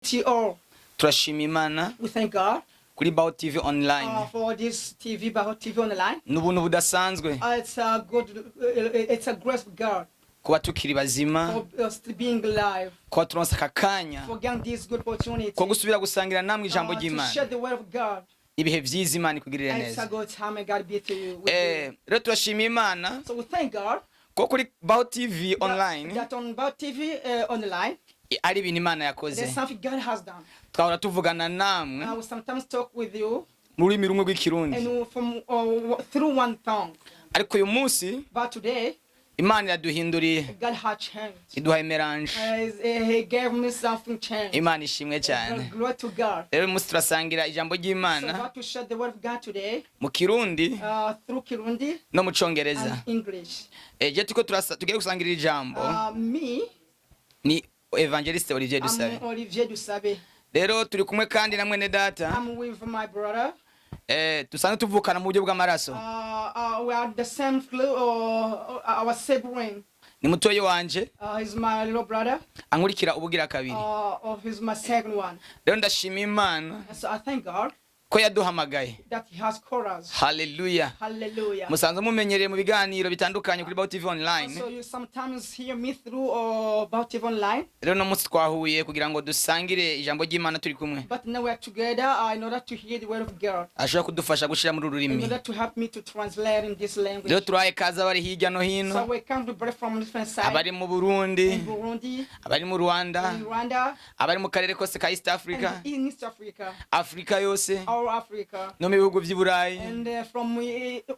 to all. turashima Imana We thank God kuri BAHO TV online. for this TV, BAHO TV online. N'ubuntu budasanzwe It's a grace of God kuba tukiri bazima, for us being alive, kuba turonse aka kanya for getting this good opportunity ko gusubira gusangira namwe ijambo to ry'Imana. share the word of God. Ibihe vyiza Imana ikugirire And it's a neza. good time and God be to you. With you. Rero turashima Imana So we thank God ko kuri BAHO TV online that on BAHO TV online, ari ibintu Imana there's yakoze. something God has done. Twahora tuvugana namwe We sometimes talk with you mu rurimi rumwe rw'ikirundi, and from through one tongue. ariko uyu munsi But today, Imana iraduhinduriye, God had changed. iduhaye melange. He gave me something changed. Imana ishimwe cyane. Glory to God. Rero uyu munsi turasangira ijambo So ry'Imana God to share the word of God today mu kirundi through Kirundi no mu congereza. and English. Je tuko tugiye gusangira ijambo Me, ni Evangeliste Olivier Dusabe. I'm Olivier Dusabe. Rero turi kumwe kandi na mwene data I'm with my brother. dusanzwe tuvukana mu buryo bw'amaraso. We are the same flu, our sibling. Ni mutoyi wanje He's my little brother. ankurikira ubugira kabiri. He's my second one. Rero ndashima Imana And so I thank God ko yaduhamagaye. that He has called us. Hallelujah. Hallelujah. Musanzwe mumenyereye mu biganiro bitandukanye kuri BAHO TV online. So you sometimes hear me through BAHO TV online. Rero no munsi twahuye kugira ngo dusangire ijambo ry'Imana turi kumwe. But now we are together in order to hear the word of God. Ashobora kudufasha gushira muri In rurimi. order to help me to translate in this language. Rero turaye kaza bari hirya no So hino, we come to break from different sides. abari mu Burundi, In Burundi, abari mu Rwanda, in Rwanda, abari mu karere kose ka East Africa, and in East Africa, Afrika yose, all Africa, no mu bihugu by'i Burayi, and from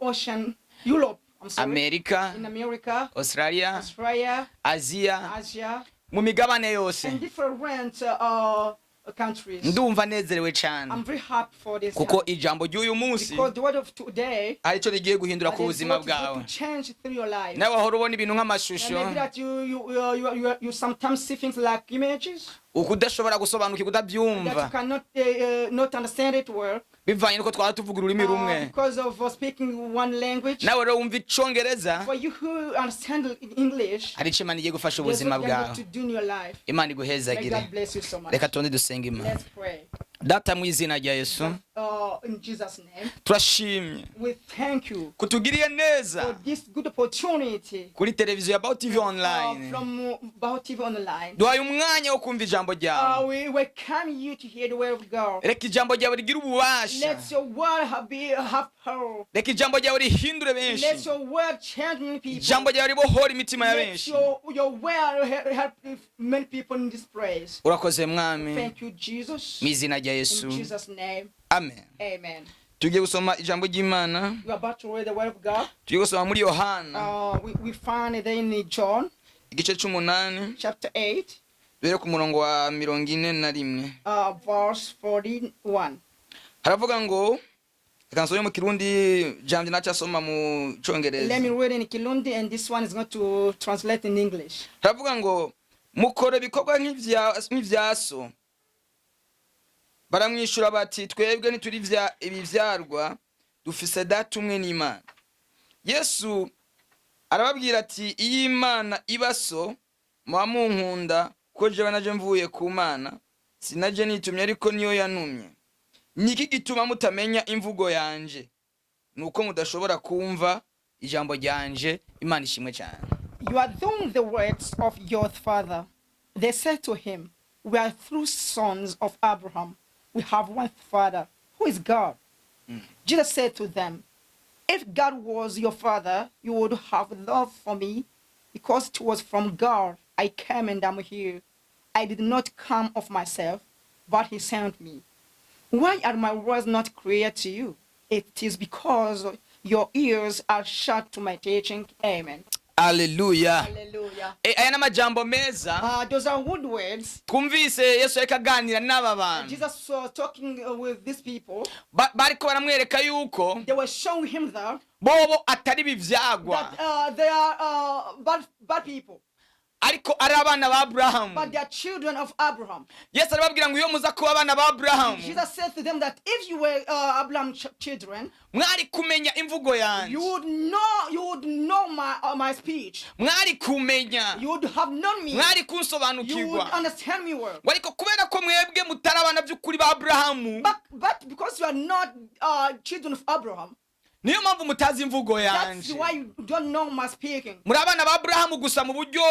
Ocean, Europe, I'm sorry, Amerika, in America, Australia, Australia, Asia, Asia, mu migabane yose. and different countries. Ndumva nezerewe cyane I'm very happy for this. kuko ijambo ry'uyu munsi Because the word of today ari cyo rigiye guhindura ku is buzima what is going bwawe. to change through your life. Nawe wahora ubona ibintu And nk'amashusho, maybe that you sometimes see things like images ukudashobora gusobanukirwa that you udabyumva cannot not understand it well bivanye nuko twaba tuvuga ururimi rumwe. because of speaking one language. Nawe rero wumva icongereza, For you who understand English, hari icyo Imana igiye gufasha there's ubuzima what you're bwawe. going to do in your life. Imana May iguhezagire. God bless you so much. Reka tundi dusenge Imana. Let's pray. Data mu izina rya Yesu, In Jesus' name, turashimye we thank you kutugiriye for neza this good opportunity kuri televiziyo ya BAHO TV online. from BAHO TV online. Duhaye umwanya wo kumva ijambo ryawe. We welcome you to hear the word of God. Reka ijambo ryawe rigire ububasha. Let your word have power. Reka ijambo ryawe rihindure benshi. Let your word change many people. Ijambo ryawe ribohora imitima ya Let benshi. your word help many people in this place. Urakoze mwami Thank you, Jesus. mu izina rya In Yesu. Jesus' name, Amen. amen. Tugiye gusoma ijambo ry'Imana. We are about to read the word of God. Tugiye gusoma muri Yohana We find it in John igice c'8 chapter 8, bere ku murongo wa 41. verse 41. Haravuga ngo, reka nsome mu Kirundi jambo nacyasoma mu Let me Congereza. read in Kirundi, and this one is going to translate in English. Haravuga ngo, mukora ibikorwa nk'ivyaso. Baramwishura bati, twebwe ntituri ibivyarwa, dufise data umwe n'Imana. Yesu arababwira ati, iyo Imana ibaso muba munkunda ko jewe naje mvuye ku Mana, sinaje nitumye ariko niyo yantumye. Niki gituma mutamenya imvugo yanje? Nuko mudashobora kumva ijambo ryanje. Imana ishimwe cyane. You are doing the works of your father. They said to him, we are true sons of Abraham. We have one father, who is God. Jesus said to them, if God was your father, you would have love for me, because it was from God I came and am here. I did not come of myself, but he sent me. Why are my words not clear to you? It is because your ears are shut to my teaching. Amen. Hallelujah. Hallelujah. Aya n'amajambo meza Those are good words. twumvise Yesu ariko aganira n'aba bantu. Jesus was talking with these people. Bariko baramwereka yuko They were showing him that bobo atari bivyagwa. they are bad people. ariko ari abana ba Aburahamu. but they are children of Abraham. Yesu arababwira ngo iyo muza kuba abana ba Aburahamu Jesus said to them that if you were Abraham's children, mwari kumenya imvugo yanjye, you would know my speech. mwari kumenya, You would have known me. mwari You would kunsobanukirwa. understand me well. ariko kubera ko mwebwe mutari abana by'ukuri ba Aburahamu, But because you are not children of Abraham, niyo mpamvu mutazi imvugo that's yanjye. why you don't know my speaking. muri abana ba Aburahamu gusa mu buryo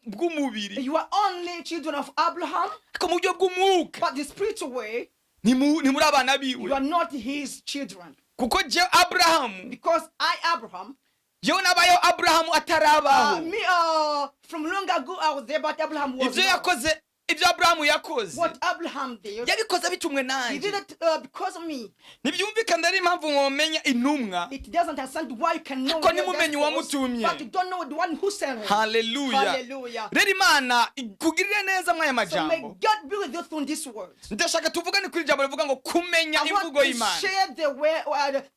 bw'umubiri, You are only children of Abraham, ariko mu buryo bw'umwuka but the spiritual way, ni muri abana you biwe. are not his children. kuko je Aburahamu, Because Abraham, yewe nabayeho Aburahamu atarabaho. me, from long ago I was there, but Abraham was ibyo not. yakoze, ibyo Aburahamu yakoze What Abraham did, yabikoze bitumwe he nanjye. did it because of me. ntibyumvikana ari impamvu mwomenya intumwa, It doesn't understand why you can know Ariko that nimumenye that's false, uwamutumye. but you don't know the one who sent him. haleluya. Hallelujah. rero Imana ikugirire neza mwaya So may majambo. God be with you through this word. ndashaka tuvugane kuri ijambo rivuga ngo kumenya I want imvugo to y'Imana. share the way,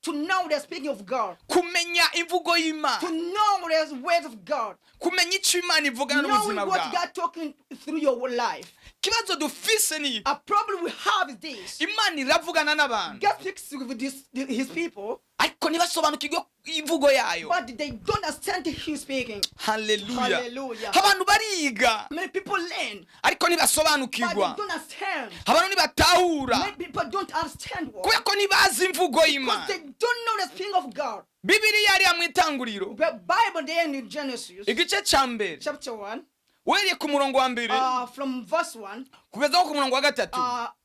to know the speaking of God, kumenya imvugo to y'Imana, know the words of God, kumenya icyo Imana ivugana knowing n'ubuzima what bwawe. God talking through your life. ikibazo dufise ni A problem we have is this: Imana iravugana n'abantu, God speaks with His people, ariko ntibasobanukirwe imvugo yayo. but they don't understand His speaking. haleluya. Hallelujah. abantu bariga Many people learn, ariko but they ntibasobanukirwa. don't understand. abantu ntibatahura Many people don't understand what, kubera ko ntibazi imvugo because y'Imana. they don't know the speaking of God. Bibiliya yari mu itanguriro The Bible there in Genesis igice cya mbere chapter 1, uhereye ku murongo wa mbere from verse 1 kugeza ku murongo wa gatatu,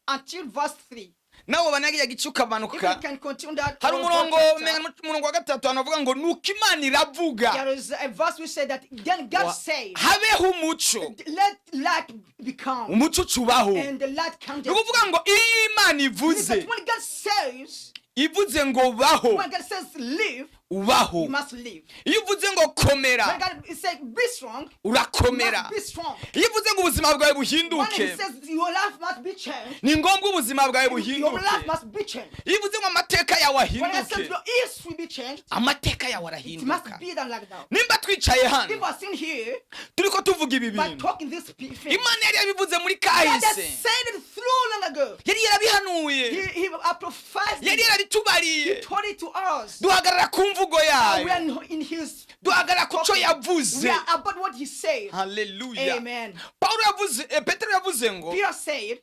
until verse 3. nawe banagira gice If you ukamanuka. can continue that, hari whole umurongo chapter, umurongo wa gatatu hanavuga ngo nuko Imana iravuga there is a verse which said that then God said, habeho umuco, let light become, umuco ucubaho. and the light came. ni ukuvuga ngo iyo Imana Meaning ivuze, that when God says, ivuze ngo baho, when God says live, ubaho. you must live. iyo ivuze ngo komera, When God says be strong, you urakomera. must be strong. iyo ivuze ngo ubuzima bwawe When He buhinduke, says your life must be changed, ni ngombwa ubuzima bwawe your buhinduke. life must be changed. iyo ivuze ngo amateka yawe When God says ahinduke, your ears will be changed, amateka yawe it must arahinduka. be done like that. nimba twicaye hano People are sitting here turiko tuvuga ibi by bintu, talking this thing. Imana yari yabivuze muri God has kahise, said it through long ago. yari yarabihanuye, He prophesied yari it. yarabitubariye. Told it to us. duhagarara ku mvugo We yayo, are in His. duhagarara ku cyo We yavuze. are about what He said. haleluya. Amen. Paulo yavuze, Petero yavuze ngo Peter said,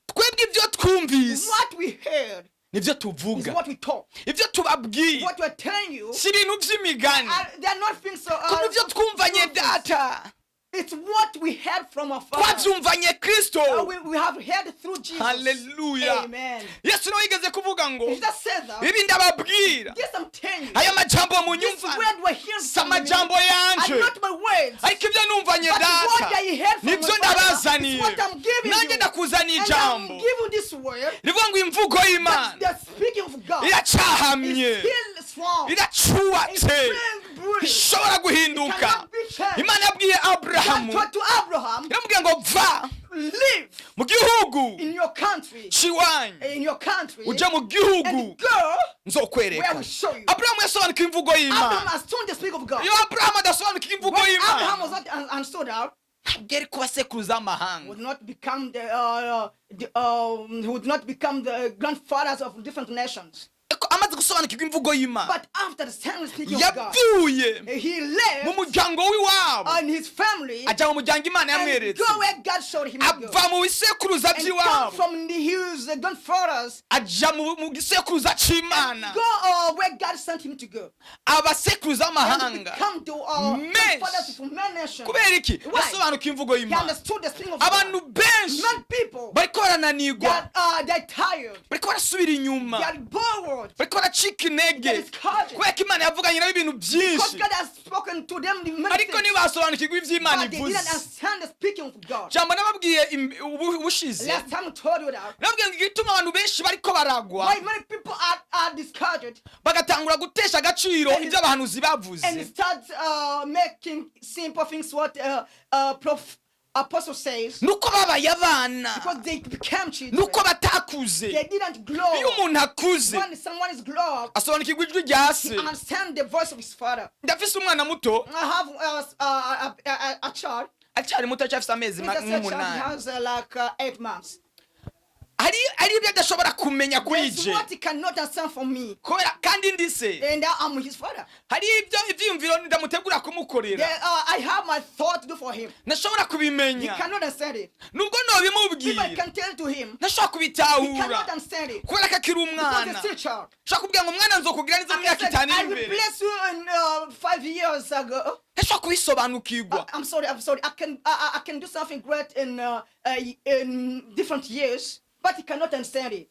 twebwe ibyo twumvise what we heard nibyo is tuvuga, what we talk. ibyo tubabwiye What we're telling you, si ibintu by'imigani, they are not things so. kuko ibyo twumvanye data It's what we heard from our Father. twabyumvanye Kristo. We have heard through Jesus. haleluya. Amen. Yesu nawe yigeze kuvuga ngo Jesus said that. ibi ndababwira, Yes, I'm telling you. aya majambo This munyumva word we're hearing si from me amajambo are yanje, not my words. ariko ibyo numvanye But what data I heard from nibyo my Father ndabazaniye. is what I'm giving nanjye you. ndakuzaniye And I'm ijambo giving this word. rivuga ngo imvugo That's y'Imana the speaking of God. iracahamye, It's still strong. It's iracubatse, still brewing. ishobora It guhinduka. cannot be changed. Imana yabwiye God Aburahamu, told to Abraham, iramubwira ngo va live mu gihugu in your country. cy'iwanyu In your country. ujya mu gihugu And go where I nzokwereka. will show you. Aburahamu yasobanukiwe imvugo Abraham y'Imana. understood the speak of God. iyo Aburahamu adasobanukiwe imvugo When Abraham was y'Imana, not understood out, ntabwo yari kuba sekuruza w'amahanga. would not become would not become the grandfathers of different nations. Ariko amaze gusobanukirwa imvugo y'Imana, But after the standard speaking of God, yavuye he mu left muryango w'iwabo and his family ajya mu muryango Imana and yamweretse, go where God showed him to go. ava mu bisekuruza And come by'iwabo from his grandfathers, ajya mu gisekuruza cy'Imana, go where God sent him to go. abasekuruza And b'amahanga. come to Menshi. fathers from many nations. kubera iki? Why? yasobanukiwe imvugo He y'Imana. understood the speaking of abantu God. benshi Many people, bariko barananirwa, they're tired. bariko barasubira inyuma, They are bored. bariko baracika intege Discouraged. kubera ko Imana yavuganye nabo ibintu Because byinshi, God has spoken to them the many ariko things, ntibasobanukirwa ibyo Imana but they didn't ivuze. understand the speaking of God. jambo nababwiye ubushize, Last time I told you that. nababwiye ngo igituma abantu benshi bariko baragwa Why many people are discouraged bagatangura gutesha agaciro ibyo abahanuzi bavuze, and start making simple things what apostle says, nuko babaye abana, because they became children. nuko batakuze. They didn't grow. iyo umuntu akuze When someone is grow up, asobanukirwa ijwi rya se. he understands the voice of his father. ndafise umwana muto I have a child. acyari muto cyafise amezi He's a child, he nk'umunani. has like 8 months. Hari ibyo adashobora kumenya kuri There's je what he cannot understand from me. kubera kandi ndi se. And I'm his father. Hari ibyo ivyiyumviro ndamutegura kumukorera I have my thought to do for him. nashobora He kubimenya cannot understand it. nubwo People nobimubwira can tell to him. nashobora He cannot kubitahura understand it. kubera ko akiri Because he's umwana. still a child. nshobora kubwira ngo umwana nzokugira neza mu I myaka said, itanu I iri imbere. replaced you in 5 years ago. nashobora kubisobanukirwa. I'm sorry. I can do something great in different years, but he cannot understand it.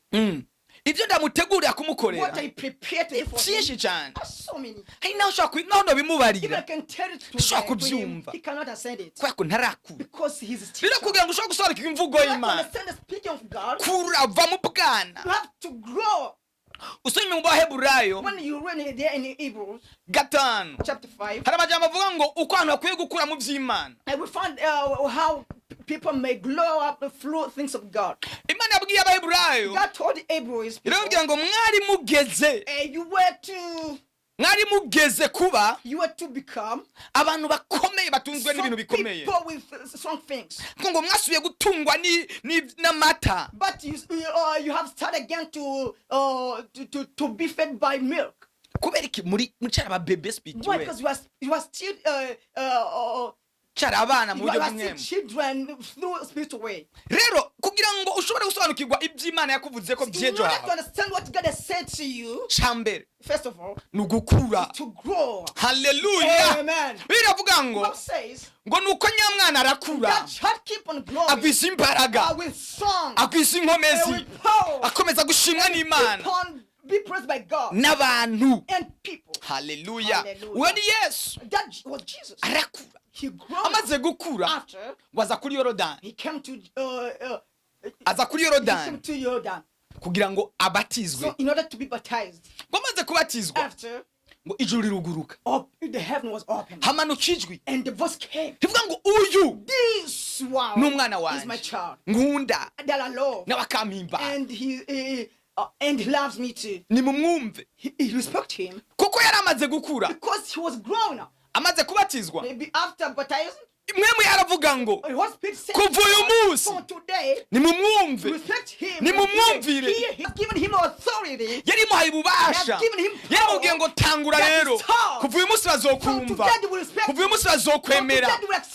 ibyo ndamutegurira What kumukorera I prepared to do for him. byinshi cyane. Are so many. hari naho ushobora naho Even I nobimubarira can tell it to Ushobora him. kubyumva. He cannot understand it kubera ko ntarakura. because he's still. rero kugira ngo ushobore gusobanukirwa imvugo You have to y'Imana understand the speaking of God. kura va mu bwana. You have to grow. usomye mu Baheburayo When you read there in Hebrews 5 chapter 5, hari amajambo avuga ngo uko abantu bakwiye gukura mu by'Imana. and we find how people may grow up through things of God. Imana yabwiye Abaheburayo God told the Hebrews people, irababwira ngo mwari mugeze you were to become abantu bakomeye batunzwe n'ibintu some bikomeye. people with strong things. ngo mwasubiye gutungwa n'amata. But you have started again to be fed by milk. kubera iki muri cyari ababebe Why? spirituel Because you are still cyari abana mu you buryo are still bw'imwemu. children through spiritual way. rero kugira ngo ushobore gusobanukirwa iby'Imana yakuvuze ko In by'ejo order to hawe understand what God has said to you, cyambere first of all, ni ugukura. to grow. Haleluya. Amen. biravuga ngo God says ngo nuko nyamwana arakura that child keep on growing agwiza imbaraga with song, agwiza inkomezi with power, akomeza gushimwa keep n'Imana on be praised by God n'abantu. and people. Haleluya. Hallelujah. uwo ni Yesu That was Jesus. arakura. He grew amaze gukura after ngo aza kuri Yorodani. he came to aza kuri Yorodani Jordan. kugira ngo abatizwe. So in order to be baptized, ngo amaze kubatizwa after ngo ijuru riruguruka the heaven was opened hamanuka ijwi and the voice came. rivuga ngo uyu This one n'umwana is my wanjye child nkunda that I love, nawe akampimba. and he loves me too. nimumwumve He respect him kuko yari amaze gukura. because he was grown up. amaze kubatizwa Maybe after baptizing, mwemu yaravuga ngo the Holy Spirit said, kuva uyu munsi from today, nimumwumve. respect him. nimumwumvire. He has given him authority. yari imuhaye ububasha. yaramubwiye ngo tangura rero kuva uyu munsi bazokumva kuva uyu munsi bazokwemera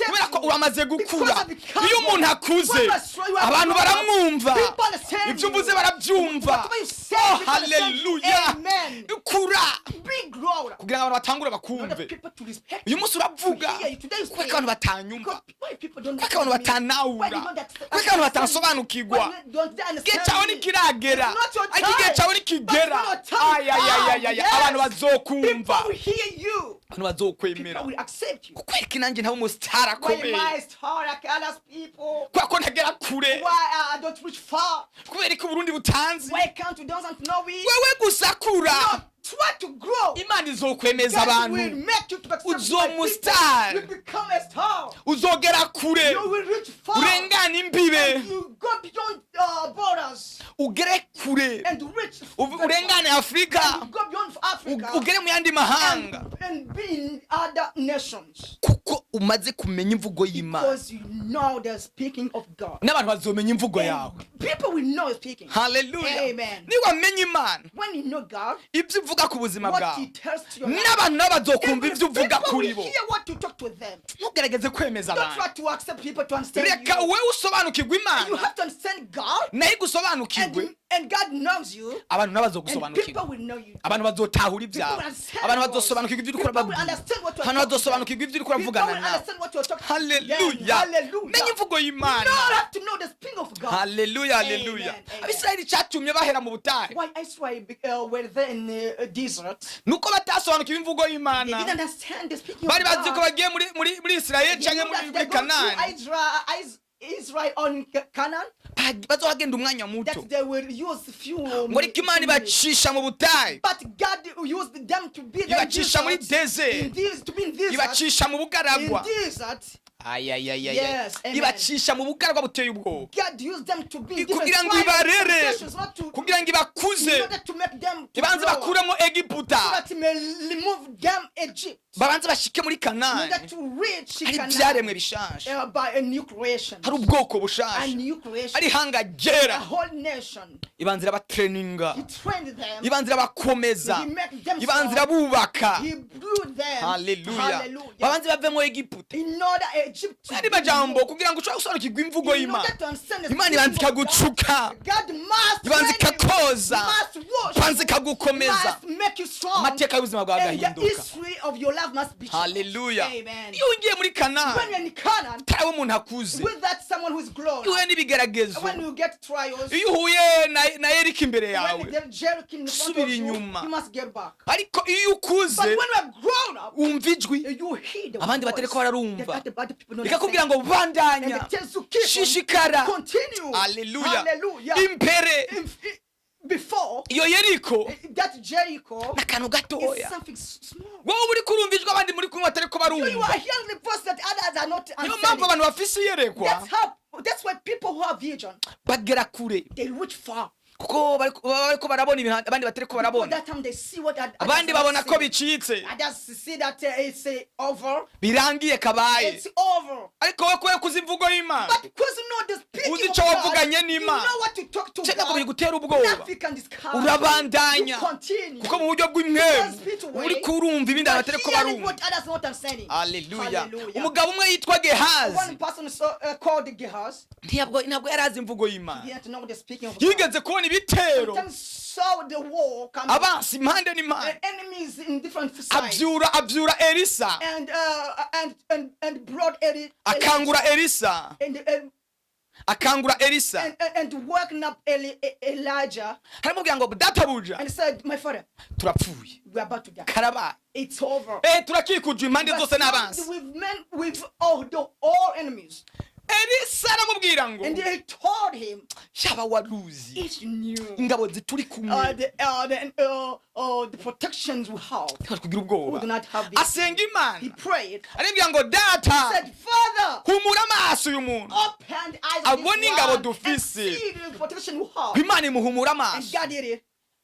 kubera ko uramaze gukura. iyo umuntu akuze abantu baramwumva ibyo uvuze barabyumva. Oh, haleluya. kura kugira ngo abantu batangure bakumve. uyu munsi uravuga kuko abantu batanyumva kuko abantu batanawura kuko abantu batasobanukirwa. igihe cyawe nikiragera ariko igihe cyawe nikigera abantu bazokumva abantu bazokwemera kuko ariko nanjye ntabo umusitari akomeye kubera ko ntagera kure kubera ko Uburundi butanzi wewe gusa kura. Imana izokwemeza abantu uzomusitari uzogera kure urengana imbibe ugere kure urengane Afurika ugere mu yandi mahanga kuko umaze kumenya imvugo y'Imana n'abantu bazomenya imvugo yawe. Haleluya. niwamenya Imana ibyo uvuga ku buzima bwawe n'abantu nabo bazokumva ibyo uvuga kuri bo. ntugerageze kwemeza abantu. reka wowe usobanukirwe Imana nayo igusobanukirwe abantu nabo bazogusobanukirwa. abantu bazotahura ibyawe. abantu bazosobanukirwa ibyo uriko urababwira. abantu bazosobanukirwa ibyo uriko uravugana nawe. Haleluya. menya imvugo y'Imana. Haleluya. Haleluya. Abisirayeli cyatumye bahera mu butayu nuko batasobanukiwe imvugo y'Imana. bari bazi ko bagiye muri Isirayeli cyangwa muri Kanani bazohagenda umwanya muto ngo ariko Imana ibacisha mu butayu ibacisha muri desert ibacisha mu bugaragwa ibacisha mu bugaragwa buteye ubwoba kugira ngo ibarere Missions not to kugira ngo in ibakuze order to make them to ibanze grow, bakuremo so egiputa that it may remove them Egypt, babanze bashike muri in kanani order to reach hari Canaan, ibyaremwe bishasha by a new creation, hari ubwoko a bushasha new creation, hari ihanga a ryera whole nation. ibanze irabatreninga He trained them, ibanze irabakomeza he made them ibanze strong, irabubaka he blew them, haleluya hallelujah, babanze bavemo egiputa in order Egypt to ari be majambo moved. kugira ngo ushobore gusobanukirwa imvugo In y'Imana order to understand the Imana spirit ibanze of God, ikagucuka God must ibanze train you, ikakoza must wash ibanze you, ikagukomeza must make you strong, amateka y'ubuzima bwawe and the agahinduka history of your life must be changed. haleluya Amen. iyo ugiye muri When kanani you're in Canaan, tawe umuntu akuze with that someone who is grown, iyo uhuye n'ibigeragezo when you get trials, iyo uhuye na Erika imbere when yawe there's Jericho in front subira of you, inyuma. you must get back. ariko iyo But ukuze when you're grown up, wumva ijwi you hear the abandi voice batariko bararumva that the other people don't rikakubwira understand. ngo bandanya And it tells you keep on, shishikara continue. haleluya Hallelujah. imbere Before iyo Yeriko that Jericho n'akantu is gatoya something small. wowe uri kurumva ijwi abandi muri kumwe batariko You are barumva hearing the voice that others are not niyo mpamvu understanding. abantu bafise iyerekwa That's why people who have vision, bagera kure they reach far. kuko bariko barabona ibintu abandi batariko Because barabona that time they see what others abandi are babona ko seeing. bicitse Others see that it's over. birangiye kabaye It's over. ariko wowe kubera kuzi imvugo y'Imana But because you know the speaking uzi of icyo God, wavuganye you n'Imana know what to talk to cyangwa ngo God. bigutera ubwoba Nothing can discourage you. urabandanya You continue. kuko mu buryo bw'imwemu uri kurumva ibindi abantu batariko Hearing barumva what others not understanding. haleluya Hallelujah. umugabo umwe yitwa Gehazi One person called Gehazi. ntabwo yari azi imvugo y'Imana He had to know the speaking of God. yigeze kubona ibitero Sometimes saw the war coming. abansi impande n'impande Enemies in different sides. abyura Elisa And brought akangura Elisa and woken up Elijah haramubwira ngo databuja and said, my father, turapfuye we are about to die. karabaye It's over. turakikujwe impande zose n'abansi With all enemies. Elisa aramubwira ngo And they told him, shaba waruzi it's new. ingabo zituri kumwe The protections we have. twari kugira We ubwoba do not have this. asenga He Imana prayed. arambwira ngo data Said, Father, humura amaso uyu muntu open the eyes of abone this ingabo man and dufise see the protection we ko have. Imana imuhumura And amaso God did it.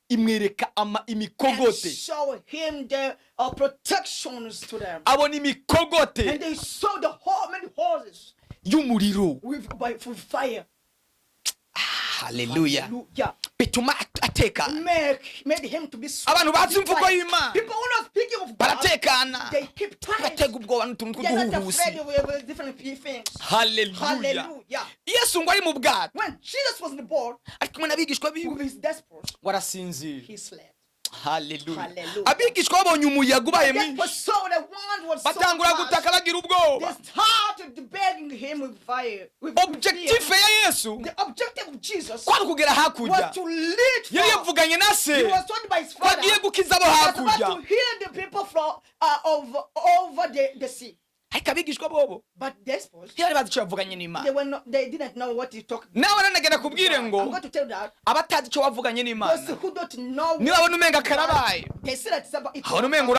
imwereka And imikogote show him the protections to them. abona imikogote And they saw the whole many horses y'umuriro with fire. haleluya Hallelujah. bituma atekana Made him to be strong. abantu bazi imvugo y'Imana People who are speaking of God, baratekana they keep quiet. batega ubwoba n'utuntu They're not tw'ubuhuhusi afraid of different things. haleluya Hallelujah. Yesu ngo ari mu bwato When Jesus was in the boat ari kumwe n'abigishwa with biwe his disciples, warasinzira he slept. haleluya Hallelujah. abigishwa babonye umuyaga ubaye They mwinshi saw the one was so batangura much. gutaka bagira ubwoba They started begging him with fire. With objectif fear. ya Yesu The objective of Jesus kwari kugera hakurya was to lead yari far. yavuganye na se He was told by his ko father agiye gukiza abo he was about hakurya to heal the people from over the sea. ariko abigishwa bobo But disciples, ntibari bazi icyo bavuganye n'Imana they didn't know what he talked nawe nanagenda kubwire about. ngo I'm going to tell that abatazi icyo wavuganye those n'Imana who don't know niba abona umenga karabaye they say that it's about abona umenga